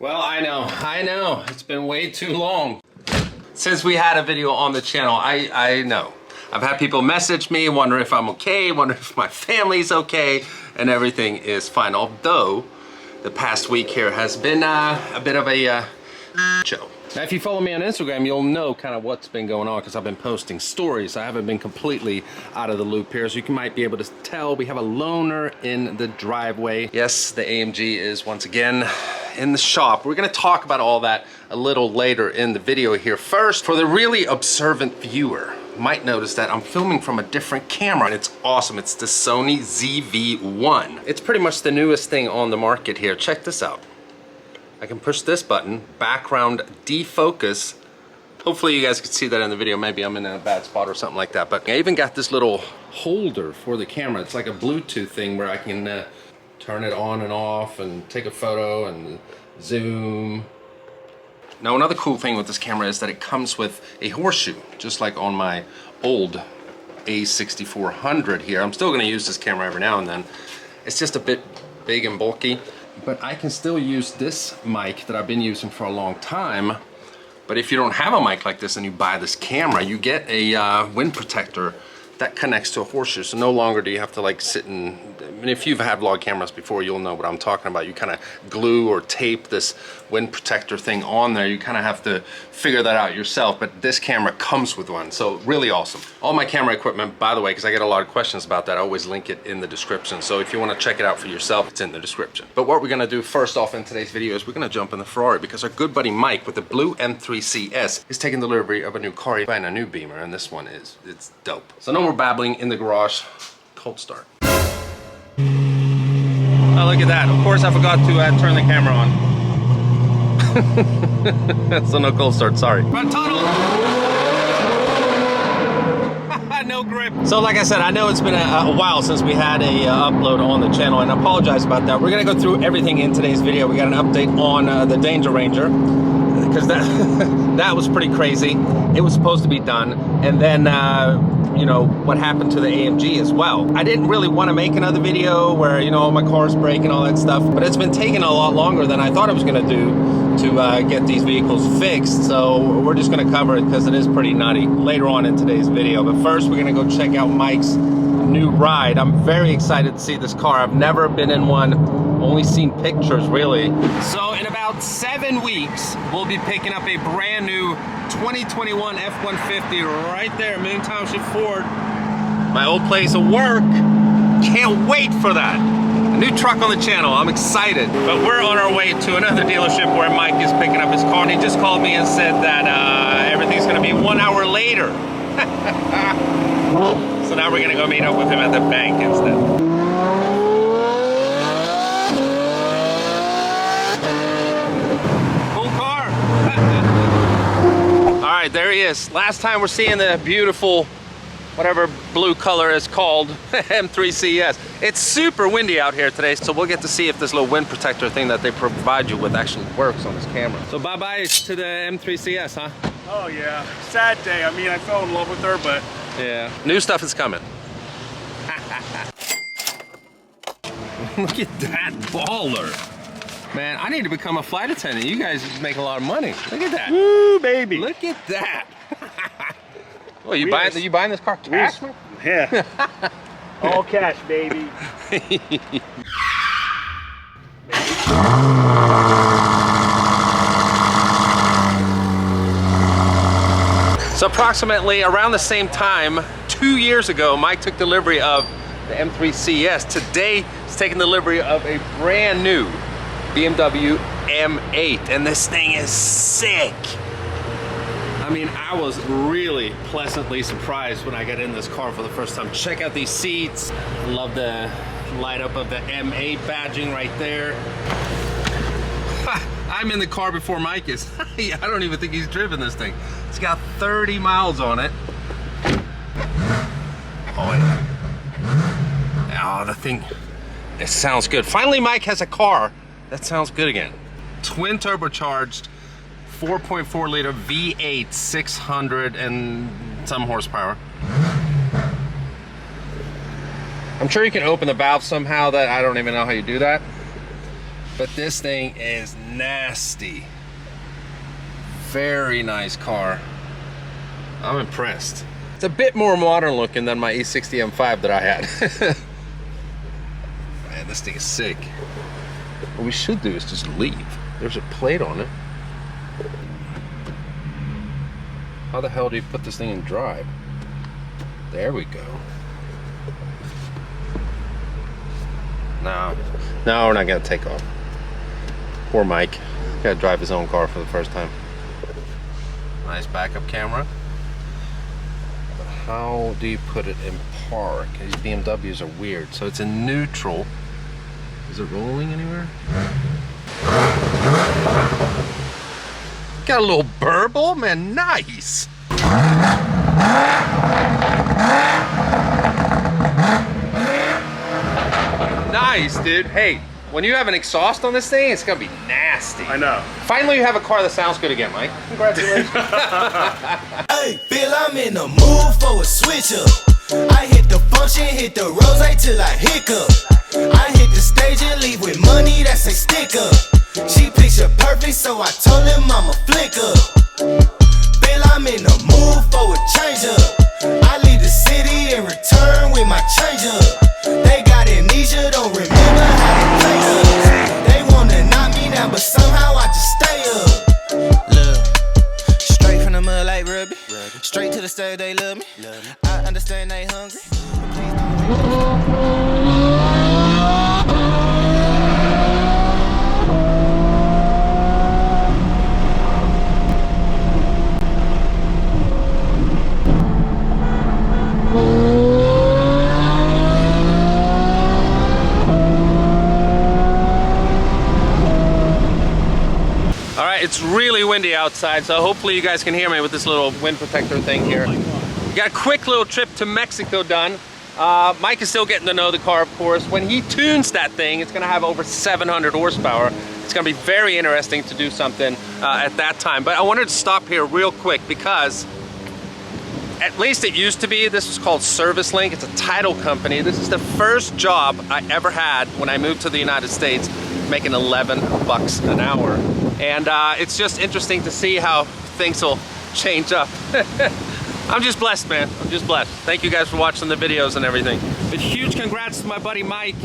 Well, I know, it's been way too long since we had a video on the channel. I know. I've had people message me, wonder if I'm okay, wonder if my family's okay, and everything is fine. Although, the past week here has been a bit of a show. Now, if you follow me on Instagram, you'll know kind of what's been going on because I've been posting stories. I haven't been completely out of the loop here. As you might be able to tell, we have a loner in the driveway. Yes, the AMG is once again in the shop. We're gonna talk about all that a little later in the video here. First, for the really observant viewer, you might notice that I'm filming from a different camera, and it's awesome. It's the Sony ZV-1. It's pretty much the newest thing on the market here. Check this out. I can push this button, background defocus. Hopefully you guys can see that in the video. Maybe I'm in a bad spot or something like that. But I even got this little holder for the camera. It's like a Bluetooth thing where I can turn it on and off and take a photo and zoom. Now, another cool thing with this camera is that it comes with a horseshoe, just like on my old A6400 here. I'm still gonna use this camera every now and then. It's just a bit big and bulky. But I can still use this mic that I've been using for a long time. But if you don't have a mic like this and you buy this camera, you get a wind protector that connects to a horseshoe. So no longer do you have to like sit and, I mean, if you've had vlog cameras before, you'll know what I'm talking about. You kind of glue or tape this wind protector thing on there. You kind of have to figure that out yourself, but this camera comes with one. So really awesome. All my camera equipment, by the way, because I get a lot of questions about that, I always link it in the description. So if you want to check it out for yourself, it's in the description. But what we're going to do first off in today's video is we're going to jump in the Ferrari because our good buddy Mike with the blue M3 CS is taking delivery of a new car and a new Beamer, and this one it's dope. So no more babbling in the garage. Cold start. Oh, look at that. Of course I forgot to turn the camera on. So no cold start, sorry. Front tunnel! No grip. So like I said, I know it's been a while since we had a upload on the channel, and I apologize about that. We're gonna go through everything in today's video. We got an update on the Danger Ranger, because that was pretty crazy. It was supposed to be done, and then you know, what happened to the AMG as well. I didn't really want to make another video where, you know, my car's breaking, all that stuff, but it's been taking a lot longer than I thought it was going to do to get these vehicles fixed. So we're just going to cover it because it is pretty nutty later on in today's video. But first, we're going to go check out Mike's new ride. I'm very excited to see this car. I've never been in one, only seen pictures really. So in about 7 weeks, we'll be picking up a brand new 2021 F-150 right there, Moon Township Ford. My old place of work. Can't wait for that. A new truck on the channel, I'm excited. But we're on our way to another dealership where Mike is picking up his car, and he just called me and said that everything's gonna be 1 hour later. So now we're gonna go meet up with him at the bank instead. All right, there he is. Last time we're seeing the beautiful, whatever blue color is called, M3 CS. It's super windy out here today, so we'll get to see if this little wind protector thing that they provide you with actually works on this camera. So bye-bye to the M3 CS, huh? Oh yeah, sad day. I mean, I fell in love with her, but... Yeah, new stuff is coming. Look at that baller. Man, I need to become a flight attendant. You guys make a lot of money. Look at that. Woo, baby. Look at that. Well, you buying this car cash? Yeah. All cash, baby. So approximately around the same time, 2 years ago, Mike took delivery of the M3 CS. Today, he's taking delivery of a brand new BMW M8, and this thing is sick. I mean, I was really pleasantly surprised when I got in this car for the first time. Check out these seats. Love the light up of the M8 badging right there. I'm in the car before Mike is. I don't even think he's driven this thing. It's got 30 miles on it. Oh, yeah. Oh, the thing, it sounds good. Finally, Mike has a car that sounds good again. Twin turbocharged 4.4 liter V8, 600 and some horsepower. I'm sure you can open the valve somehow. That I don't even know how you do that. But this thing is nasty. Very nice car. I'm impressed. It's a bit more modern looking than my E60 M5 that I had. Man, this thing is sick. What we should do is just leave. There's a plate on it. How the hell do you put this thing in drive? There we go. No, we're not gonna take off. Poor Mike. Gotta drive his own car for the first time. Nice backup camera. But how do you put it in park? These BMWs are weird. So it's in neutral. Is it rolling anywhere? Got a little burble, man, nice. Nice, dude. Hey, when you have an exhaust on this thing, it's gonna be nasty. I know. Finally, you have a car that sounds good again, Mike. Congratulations. Hey, Bill, I'm in the mood for a switch up. I hit the function, hit the rose till I hiccup. I hit the stage and leave with money that's a stick up. She picture perfect, so I told him I'm a flick up. Bill, I'm in the mood for a change up. I leave the city and return with my change up. They got amnesia, don't remember how they played us. They wanna knock me down, but somehow I just stay up. Look, straight from the mud like Ruby. Straight to the stage, they love me. I understand they hungry. It's really windy outside, so hopefully you guys can hear me with this little wind protector thing here. Got a quick little trip to Mexico done. Mike is still getting to know the car, of course. When he tunes that thing, it's gonna have over 700 horsepower. It's gonna be very interesting to do something at that time. But I wanted to stop here real quick because at least it used to be, this was called Service Link. It's a title company. This is the first job I ever had when I moved to the United States, making 11 bucks an hour. And it's just interesting to see how things will change up. I'm just blessed, man. I'm just blessed. Thank you guys for watching the videos and everything. But huge congrats to my buddy Mike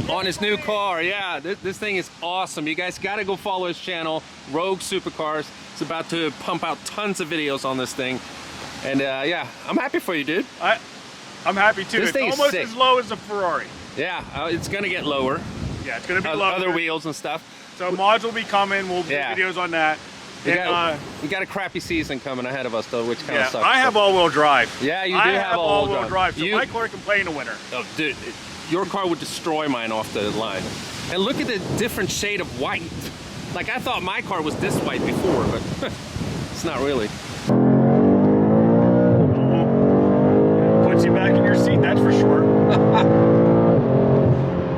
on his new car. Yeah, this thing is awesome. You guys gotta go follow his channel, Rogue Supercars. It's about to pump out tons of videos on this thing. And yeah, I'm happy for you, dude. I'm happy too. This It's thing is almost sick. as low as a Ferrari. Yeah, it's gonna get lower. Yeah, it's gonna be lower. Other wheels and stuff. So mods will be coming. We'll do Yeah. videos on that. We And, got a crappy season coming ahead of us though, which kind of yeah, sucks. I have all-wheel drive. Yeah, you do I have all-wheel drive. So my car can play in the winter. Oh, dude, your car would destroy mine off the line. And look at the different shade of white. Like I thought my car was this white before, but it's not really. Puts you back in your seat, that's for sure.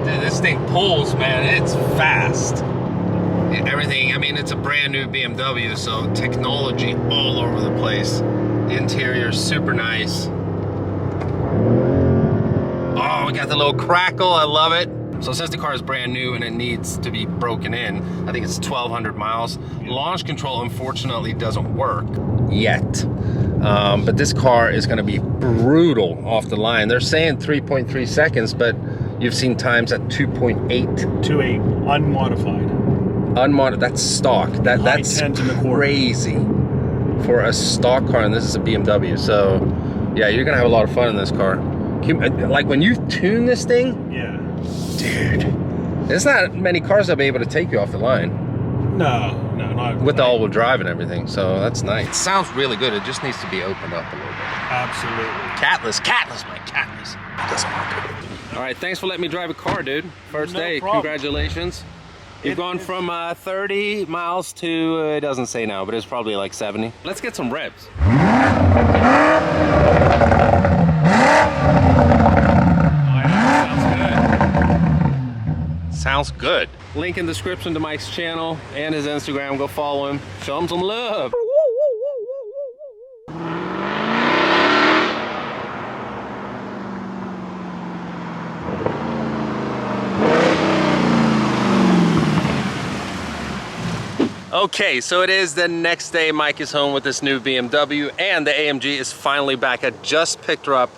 Dude, this thing pulls, man. It's fast. Everything, I mean, it's a brand new BMW, so technology all over the place. The interior is super nice. Oh, we got the little crackle, I love it. So since the car is brand new and it needs to be broken in, I think it's 1,200 miles. Launch control, unfortunately, doesn't work yet. But this car is gonna be brutal off the line. They're saying 3.3 seconds, but you've seen times at 2.8. 2.8, unmodified. Unmodded, that's stock. That's crazy for a stock car, and this is a BMW. So yeah, you're gonna have a lot of fun in this car. Like when you tune this thing, Yeah. dude, there's not many cars that'll be able to take you off the line No, not with the all-wheel drive and everything. So that's nice. It sounds really good. It just needs to be opened up a little bit. Absolutely. Catless, Mike, catless. It doesn't work. All right, thanks for letting me drive a car, dude. First No day, problem. congratulations. You've gone from 30 miles to, it doesn't say now, but it's probably like 70. Let's get some revs. Sounds good. Link in the description to Mike's channel and his Instagram. Go follow him. Show him some love. Okay, so it is the next day. Mike is home with this new BMW, and the AMG is finally back. I just picked her up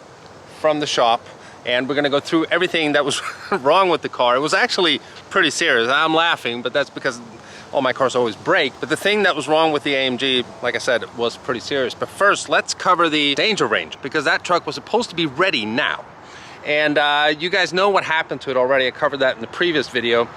from the shop, and we're gonna go through everything that was wrong with the car. It was actually pretty serious. I'm laughing, but that's because all my cars always break. But the thing that was wrong with the AMG, like I said, was pretty serious. But first, let's cover the danger range, because that truck was supposed to be ready now. And you guys know what happened to it already. I covered that in the previous video.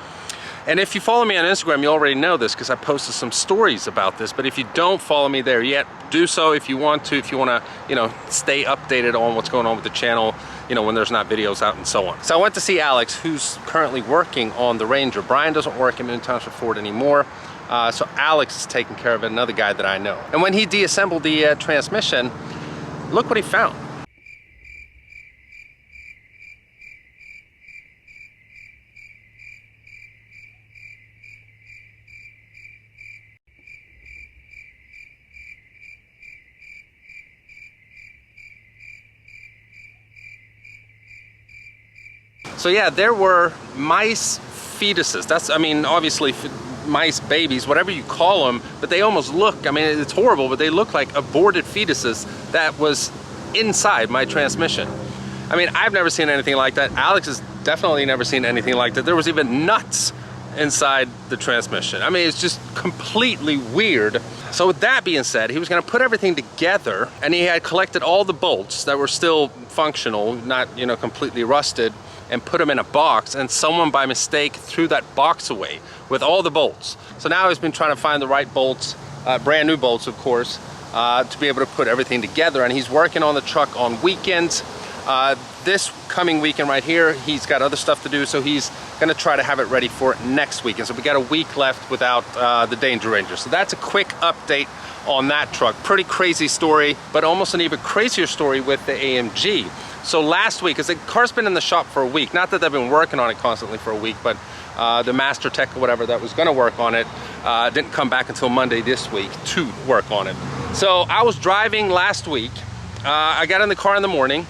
And if you follow me on Instagram, you already know this because I posted some stories about this. But if you don't follow me there yet, do so if you want to. If you want to, you know, stay updated on what's going on with the channel, you know, when there's not videos out and so on. So I went to see Alex, who's currently working on the Ranger. Brian doesn't work in Newtownship Ford anymore. So Alex is taking care of it, another guy that I know. And when he deassembled the transmission, look what he found. So yeah, there were mice fetuses. That's, I mean, obviously mice babies, whatever you call them, but they almost look, I mean, it's horrible, but they look like aborted fetuses that was inside my transmission. I mean, I've never seen anything like that. Alex has definitely never seen anything like that. There was even nuts inside the transmission. I mean, it's just completely weird. So with that being said, he was gonna put everything together, and he had collected all the bolts that were still functional, not, you know, completely rusted, and put them in a box, and someone by mistake threw that box away with all the bolts. So now he's been trying to find the right bolts, brand new bolts of course, to be able to put everything together, and he's working on the truck on weekends. This coming weekend right here, he's got other stuff to do, so he's gonna try to have it ready for next weekend. So we got a week left without the Danger Ranger. So that's a quick update on that truck. Pretty crazy story, but almost an even crazier story with the AMG. So last week, because the car's been in the shop for a week, not that they've been working on it constantly for a week, but the master tech or whatever that was gonna work on it didn't come back until Monday this week to work on it. So I was driving last week, I got in the car in the morning,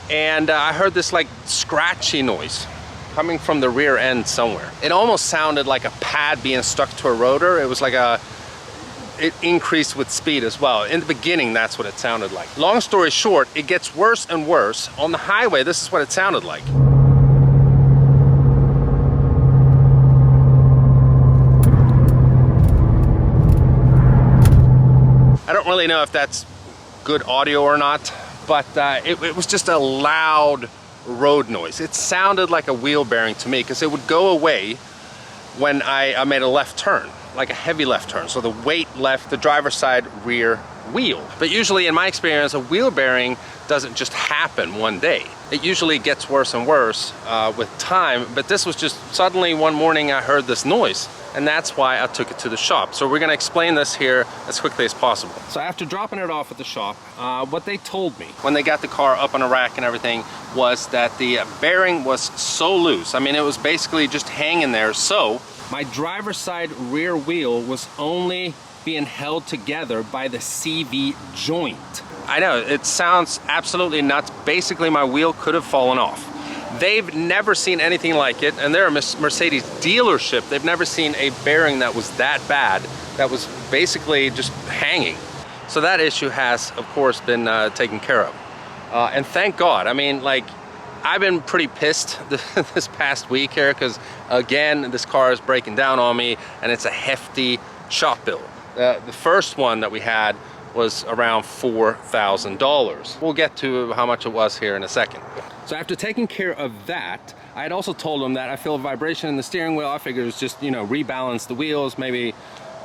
and I heard this like scratchy noise coming from the rear end somewhere. It almost sounded like a pad being stuck to a rotor. It was like it increased with speed as well. In the beginning, that's what it sounded like. Long story short, it gets worse and worse. On the highway, this is what it sounded like. I don't really know if that's good audio or not, but it was just a loud road noise. It sounded like a wheel bearing to me, because it would go away when I made a left turn, like a heavy left turn. So the weight left the driver's side rear wheel. But usually in my experience, a wheel bearing doesn't just happen one day. It usually gets worse and worse with time, but this was just suddenly one morning I heard this noise, and that's why I took it to the shop. So we're gonna explain this here as quickly as possible. So after dropping it off at the shop, what they told me when they got the car up on a rack and everything was that the bearing was so loose. I mean, it was basically just hanging there. So my driver's side rear wheel was only being held together by the CV joint. I know, it sounds absolutely nuts. Basically, my wheel could have fallen off. They've never seen anything like it, and they're a Mercedes dealership. They've never seen a bearing that was that bad, that was basically just hanging. So that issue has, of course, been taken care of. And thank God. I mean, like, I've been pretty pissed this past week here, because again, this car is breaking down on me, and it's a hefty shop bill. The first one that we had was around $4,000. We'll get to how much it was here in a second. So after taking care of that, I had also told them that I feel a vibration in the steering wheel. I figured it was just, you know, rebalance the wheels. Maybe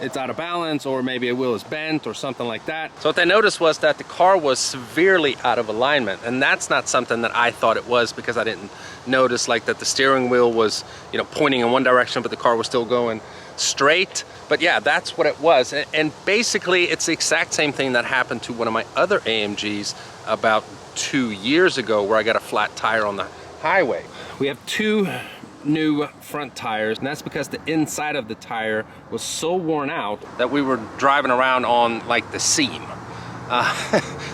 it's out of balance, or maybe a wheel is bent or something like that. So what they noticed was that the car was severely out of alignment, and that's not something that I thought it was, because I didn't notice like that the steering wheel was, you know, pointing in one direction, but the car was still going straight. But yeah, that's what it was. And basically it's the exact same thing that happened to one of my other AMGs about 2 years ago, where I got a flat tire on the highway. We have two new front tires, and that's because the inside of the tire was so worn out that we were driving around on like the seam.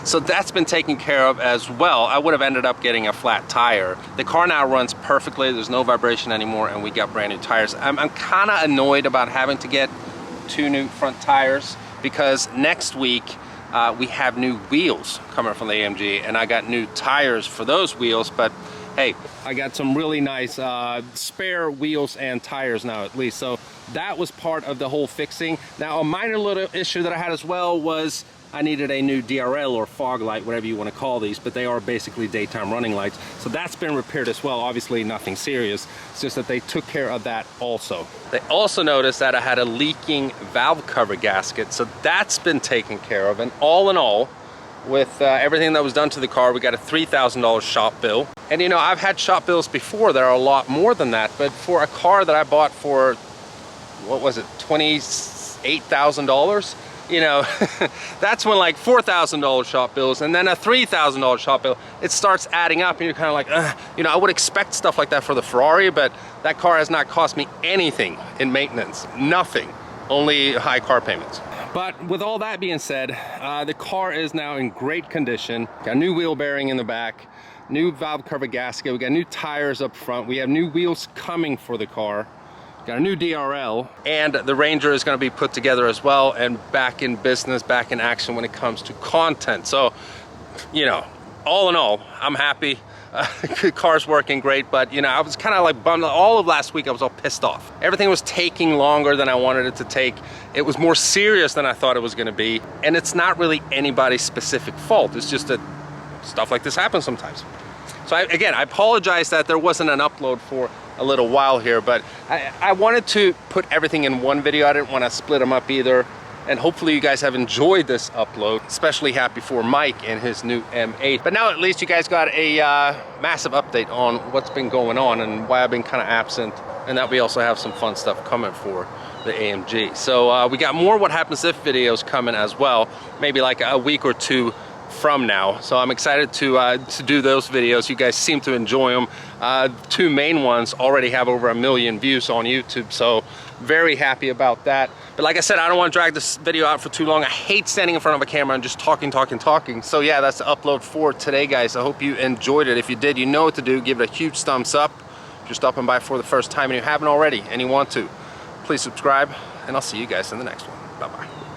So that's been taken care of as well. I would have ended up getting a flat tire. The car now runs perfectly. There's no vibration anymore, and we got brand new tires. I'm kind of annoyed about having to get 2 new front tires because next week we have new wheels coming from the AMG, and I got new tires for those wheels. But hey, I got some really nice spare wheels and tires now at least. So that was part of the whole fixing. Now a minor little issue that I had as well was I needed a new DRL or fog light, whatever you want to call these, but they are basically daytime running lights. So that's been repaired as well. Obviously nothing serious. It's just that they took care of that also. They also noticed that I had a leaking valve cover gasket. So that's been taken care of. And all in all, with everything that was done to the car, we got a $3,000 shop bill. And you know, I've had shop bills before that are a lot more than that, but for a car that I bought for, what was it, $28,000? You know, that's when like $4,000 shop bills and then a $3,000 shop bill, it starts adding up, and you're kind of like, you know, I would expect stuff like that for the Ferrari, but that car has not cost me anything in maintenance, nothing, only high car payments. But with all that being said, the car is now in great condition. Got a new wheel bearing in the back, new valve cover gasket, we got new tires up front, we have new wheels coming for the car. Got a new DRL, and the Ranger is going to be put together as well and back in business, back in action when it comes to content. So, you know, all in all, I'm happy. The car's working great, but you know, I was kind of like bummed. All of last week I was all pissed off. Everything was taking longer than I wanted it to take. It was more serious than I thought it was going to be, and it's not really anybody's specific fault. It's just that stuff like this happens sometimes. So again, I apologize that there wasn't an upload for a little while here, but I wanted to put everything in one video. I didn't want to split them up either. And hopefully you guys have enjoyed this upload. Especially happy for Mike and his new M8. But now at least you guys got a massive update on what's been going on and why I've been kind of absent. And that we also have some fun stuff coming for the AMG. So we got more What Happens If videos coming as well. Maybe like a week or two from now. So I'm excited to do those videos. You guys seem to enjoy them. 2 main ones already have over 1 million views on YouTube, so very happy about that. But like I said, I don't want to drag this video out for too long. I hate standing in front of a camera and just talking. So yeah, that's the upload for today, guys. I hope you enjoyed it. If you did, you know what to do. Give it a huge thumbs up. If you're stopping by for the first time and you haven't already and you want to, please subscribe, and I'll see you guys in the next one. Bye-bye.